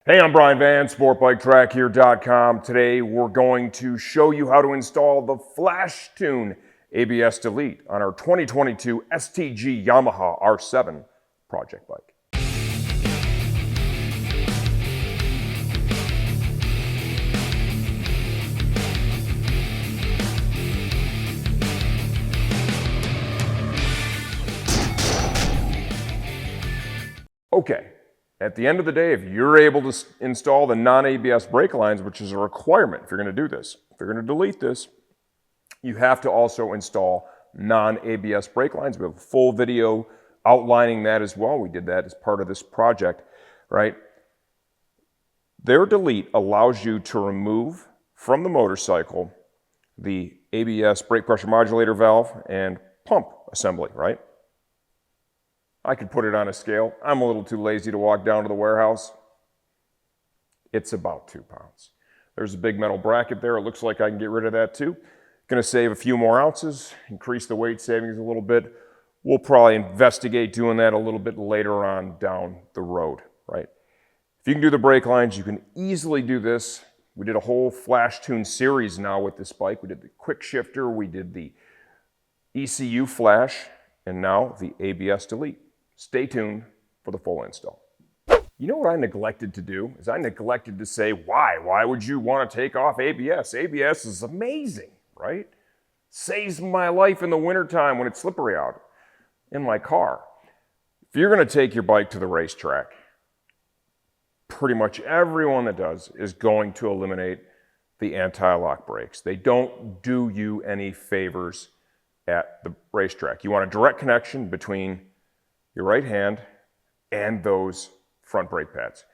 Hey, I'm Brian Van, SportBikeTrackHere.com. Today we're going to show you how to install the FlashTune ABS Delete on our 2022 STG Yamaha R7 project bike. Okay. At the end of the day, if you're able to install the non-ABS brake lines, which is a requirement if you're going to do this, if you're going to delete this, you have to also install non-ABS brake lines. We have a full video outlining that as well. We did that as part of this project, right? Their delete allows you to remove from the motorcycle the ABS brake pressure modulator valve and pump assembly, right? I could put it on a scale. I'm a little too lazy to walk down to the warehouse. It's about 2 pounds. There's a big metal bracket there. It looks like I can get rid of that too. Going to save a few more ounces, increase the weight savings a little bit. We'll probably investigate doing that a little bit later on down the road, right? If you can do the brake lines, you can easily do this. We did a whole FlashTune series now with this bike. We did the quick shifter, we did the ECU flash, and now the ABS delete. Stay tuned for the full install. You know what I neglected to do? Is I neglected to say why. Why would you want to take off ABS? ABS is amazing, right? Saves my life in the wintertime when it's slippery out in my car. If you're going to take your bike to the racetrack, pretty much everyone that does is going to eliminate the anti-lock brakes. They don't do you any favors at the racetrack. You want a direct connection between your right hand and those front brake pads.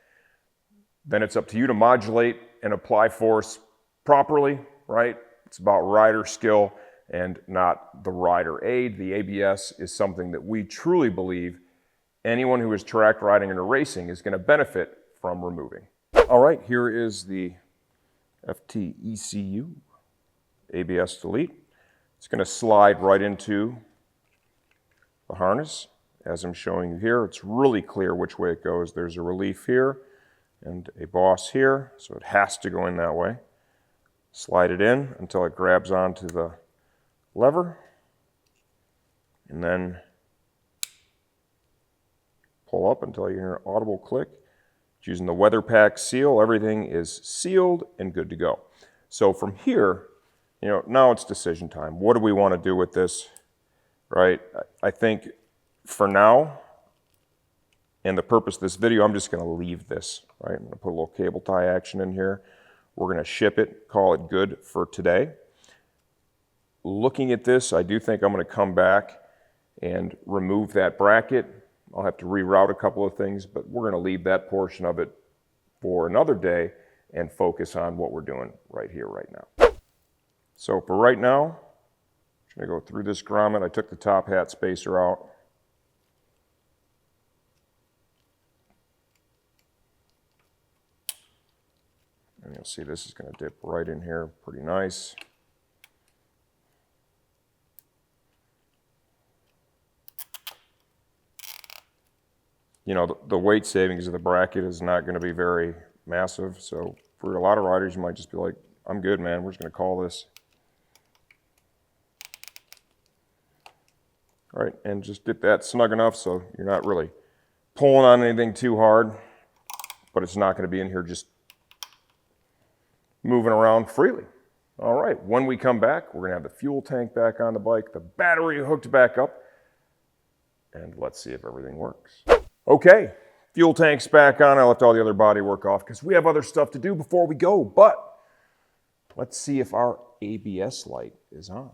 Then it's up to you to modulate and apply force properly, right? It's about rider skill and not the rider aid. The ABS is something that we truly believe anyone who is track riding and racing is going to benefit from removing. All right, here is the FTECU ABS delete. It's going to slide right into the harness. As I'm showing you here, it's really clear which way it goes. There's a relief here and a boss here, so it has to go in that way. Slide it in until it grabs onto the lever, and then pull up until you hear an audible click. It's using the weather pack seal. Everything is sealed and good to go. So from here, now it's decision time. What do we want to do with this, right? I think for now, and the purpose of this video, I'm just going to leave this, right? I'm going to put a little cable tie action in here. We're going to ship it, call it good for today. Looking at this, I do think I'm going to come back and remove that bracket. I'll have to reroute a couple of things, but we're going to leave that portion of it for another day and focus on what we're doing right here, right now. So for right now, I'm going to go through this grommet. I took the top hat spacer out. And you'll see this is going to dip right in here, pretty nice. The weight savings of the bracket is not going to be very massive. So for a lot of riders, you might just be like, I'm good, man. We're just going to call this. All right, and just dip that snug enough so you're not really pulling on anything too hard, but it's not going to be in here just moving around freely. All right, when we come back, we're going to have the fuel tank back on the bike, the battery hooked back up, and let's see if everything works. Okay, fuel tank's back on. I left all the other body work off because we have other stuff to do before we go, but let's see if our ABS light is on.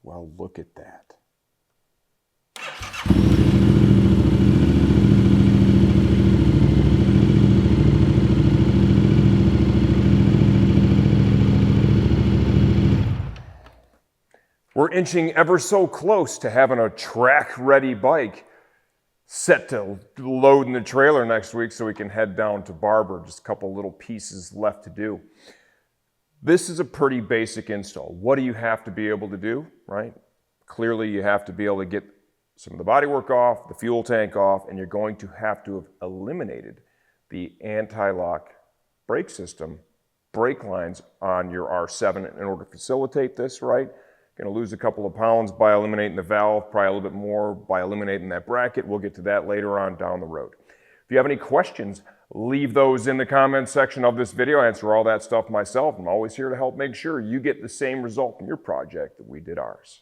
Well, look at that. We're inching ever so close to having a track-ready bike set to load in the trailer next week so we can head down to Barber. Just a couple little pieces left to do. This is a pretty basic install. What do you have to be able to do, right? Clearly you have to be able to get some of the bodywork off, the fuel tank off, and you're going to have eliminated the anti-lock brake system, brake lines on your R7 in order to facilitate this, right? Going to lose a couple of pounds by eliminating the valve, probably a little bit more by eliminating that bracket. We'll get to that later on down the road. If you have any questions, leave those in the comments section of this video. I answer all that stuff myself. I'm always here to help make sure you get the same result in your project that we did ours.